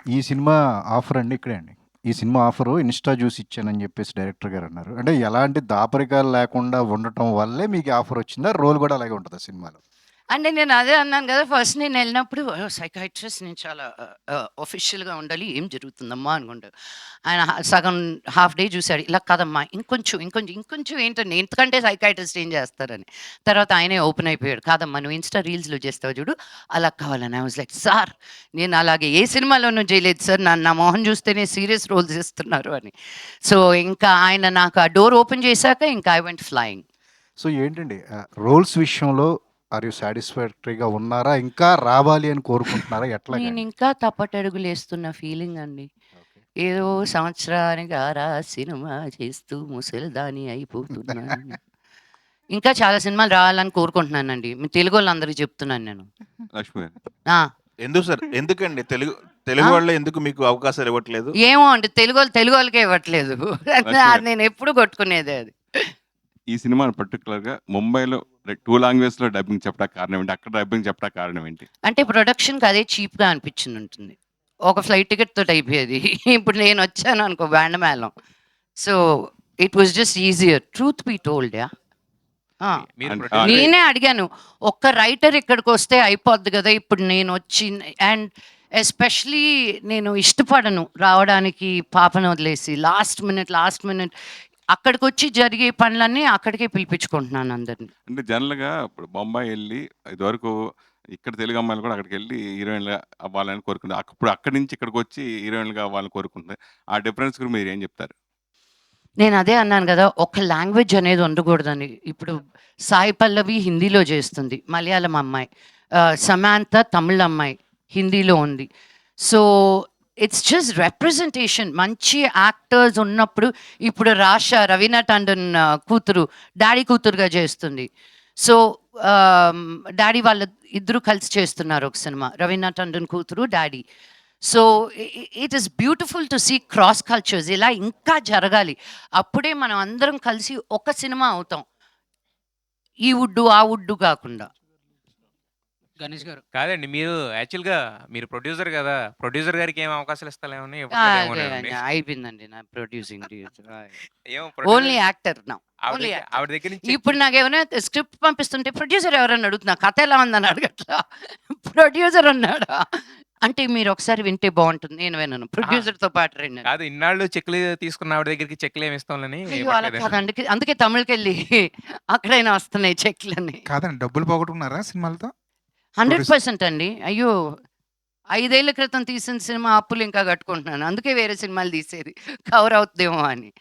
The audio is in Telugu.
ఈ సినిమా ఆఫర్ అండి ఇక్కడే అండి. ఈ సినిమా ఆఫరు ఇన్‌స్టా జూసి ఇచ్చానని జెప్పేసి డైరెక్టర్ గారన్నారు. అంటే ఎలాంటి దాపరికాలు లేకుండా ఉండటం వల్లే మీకు ఈ ఆఫరొచ్చిందా? రోల్ గూడా అలాగే ఉంటదా సినిమాలో? అంటే నేను అదే అన్నాను గదా! ఫస్ట్ నేనెళ్ళినప్పుడు సైకియాట్రిస్ట్ నేను చాలా ఆఫీషియల్‌గా ఉండాలి. ఏం జరుగుతుందమ్మా అనుకుంటా. ఆయన సగం హాఫ్ డే చూసాడు. ఇలా కాదమ్మా ఇంకొంచెం ఏంటండి ఇంతకంటే సైకియాట్రిస్ట్ ఏం చేస్తారని. తర్వాత ఆయనే ఓపెన్ అయిపోయాడు. కాదమ్మా నువ్వు ఇన్‌స్టా రీల్స్‌లో చేస్తావు చూడు అలా కావాలని. ఐ వాస్ లైక్ సార్ నేను అలాగే ఏ సినిమాలోనూ చేయలేదు సార్. నా మొహం చూస్తేనే సీరియస్ రోల్స్ ఇస్తున్నారు అని. సో, ఇంకా ఆయన నాకు ఆ డోర్ ఓపెన్ చేశాక ఇంకా ఐ వెంట్ ఫ్లయింగ్. సో ఏంటండి రోల్స్ విషయంలో ఆర్ యూ సాటిస్ఫాక్టరీగా ఉన్నారా? ఇంకా రావాలి అని కోరుకుంటున్నారా? ఎట్లాగండి? నేనింకా తప్పటడుగులేస్తున్న ఫీలింగండి. ఓకే. ఏదో సంవత్సరానికి ఆరా సినిమా చేస్తూ ముసలిదాన్ని అయిపోతున్నాను. ఇంకా చాలా సినిమాలు రావాలని కోరుకుంటున్నానండి. మీ తెలుగోళ్ళందరికి చెప్తున్నాను నేను. లక్ష్మి గారు. ఆ! ఎందుకు సార్? ఎందుకండి? తెలుగు ఆ! వాళ్ళు ఎందుకు మీకు అవకాశాలు ఇవ్వట్లేదు? ఏమో అండి తెలుగోళ్ళకే ఇవ్వట్లేదు. లక్ష్మి గారు. నేనెప్పుడు కొట్టుకునేదే అది. ఈ సినిమాని పర్టిక్యులర్‌గా ముంబైలో 2 లాంగ్వేజ్‌లో డబ్బింగ్ చెప్పడానికి కారణం ఏంటి? అక్కడ డబ్బింగ్ చెప్పడానికి కారణం ఏంటి? అంటే ప్రొడక్షన్‌కి అదే చీప్‌గా అనిపించిందుంటుంది. ఒక ఫ్లైట్ టికెట్ తోటి అయిపోయేది. ఇప్పుడు నేనొచ్చాననుకో బ్యాండ్ మేళం. So, it was just easier. Truth be told yeah! ఆ! మీరు అంటే ప్రొడ్యూసర్ నేనే అడిగాను. ఒక్క రైటర్ ఇక్కడికొస్తే అయిపోద్ది గదా! ఇప్పుడు నేనొచ్చి అండ్ ఎస్పెషల్లీ నేను ఇష్టపడను రావడానికి పాపను వదిలేసి. లాస్ట్ మినిట్ అక్కడికొచ్చి జరిగే పనులన్నీ అక్కడికే పిలిపించుకుంటున్నాను అందరిని. అంటే జనరల్‌గా ఇప్పుడు బొంబాయి ఎళ్లి ఇదివరకు ఇక్కడ తెలుగు అమ్మాయిలు కూడా అక్కడికెళ్ళి హీరోయిన్‌లుగా అవ్వాలని కోరుకుంటారు. ఇప్పుడు అక్కడి నుంచి ఇక్కడికొచ్చి హీరోయిన్‌లుగా అవ్వాలని కోరుకుంటున్నారు. ఆ డిఫరెన్స్ గురించి మీరేం చెప్తారు? నేనదే అన్నాను గదా! ఒక లాంగ్వేజ్ అనేది ఉండకూడదని. ఇప్పుడు సాయి పల్లవి హిందీలో చేస్తుంది. మలయాళం అమ్మాయి. సమాంత తమిళ్ అమ్మాయి. హిందీలో ఉంది. So, it's just representation. మంచి యాక్టర్స్ ఉన్నప్పుడు ఇప్పుడు రవీనా టండన్ కూతురు, డాడీ కూతురుగా చేస్తుంది. సో, డాడీ వాళ్ళ ఇద్దరు కలిసి చేస్తున్నారు ఒక సినిమా. రవీనా టండన్ కూతురు, daddy. So, it is beautiful to see cross cultures. ఇలా ఇంకా జరగాలి. అప్పుడే మనం అందరం కలిసి ఒక సినిమా అవుతాం. ఈ వుడ్డు, ఆ వుడ్డు కాకుండా. గణేష్ గారు. కాదండి. మీరు యాక్చువల్‌గా మీరు ప్రొడ్యూసర్ గదా! ప్రొడ్యూసర్ గారికి ఏం అవకాశాలు ఇస్తాలేమని ఇవ్వట్లేదేమోనండి. అయిపోయిందండి నా ప్రొడ్యూసింగ్ డేస్. ఏమో ఓన్లీ ప్రొడ్యూసర్ యాక్టర్ నౌ. ఆవిడ ఓన్లీ దగ్గర యాక్టర్. ఆవిడ దగ్గర నుంచి ఇప్పుడు నాకేమైనా స్క్రిప్ట్ పంపిస్తుంటే ప్రొడ్యూసర్ ఎవరని అడుగుతున్నా. కథ ఎలా ఉందని అడగట్లా. ప్రొడ్యూసర్ ఉన్నాడా? అంటే మీరు ఒకసారి వింటే బావుంటుంది. నేను వినను. ప్రొడ్యూసర్‌తో పాటు రండి. కాదు ఇన్నాళ్ళు చెక్‌లు తీసుకున్న ఆవిడ దగ్గరికి చెక్‌లేమి ఇస్తాంలని అయ్యో! అలా ఇవ్వట్లేదేమో. కాదు. అందుకే తమిళ్‌కెళ్ళి అక్కడైనా వస్తున్నాయి చెక్‌లని. కాదండి డబ్బులు పోగొట్టుకున్నారా సినిమాలతో? 100% అండి. అయ్యో! 5 ఏళ్ల క్రితం తీసిన సినిమా అప్పులు ఇంకా కట్టుకుంటున్నాను. అందుకే వేరే సినిమాలు తీసేది. కవర్ అవుద్దేమో అని.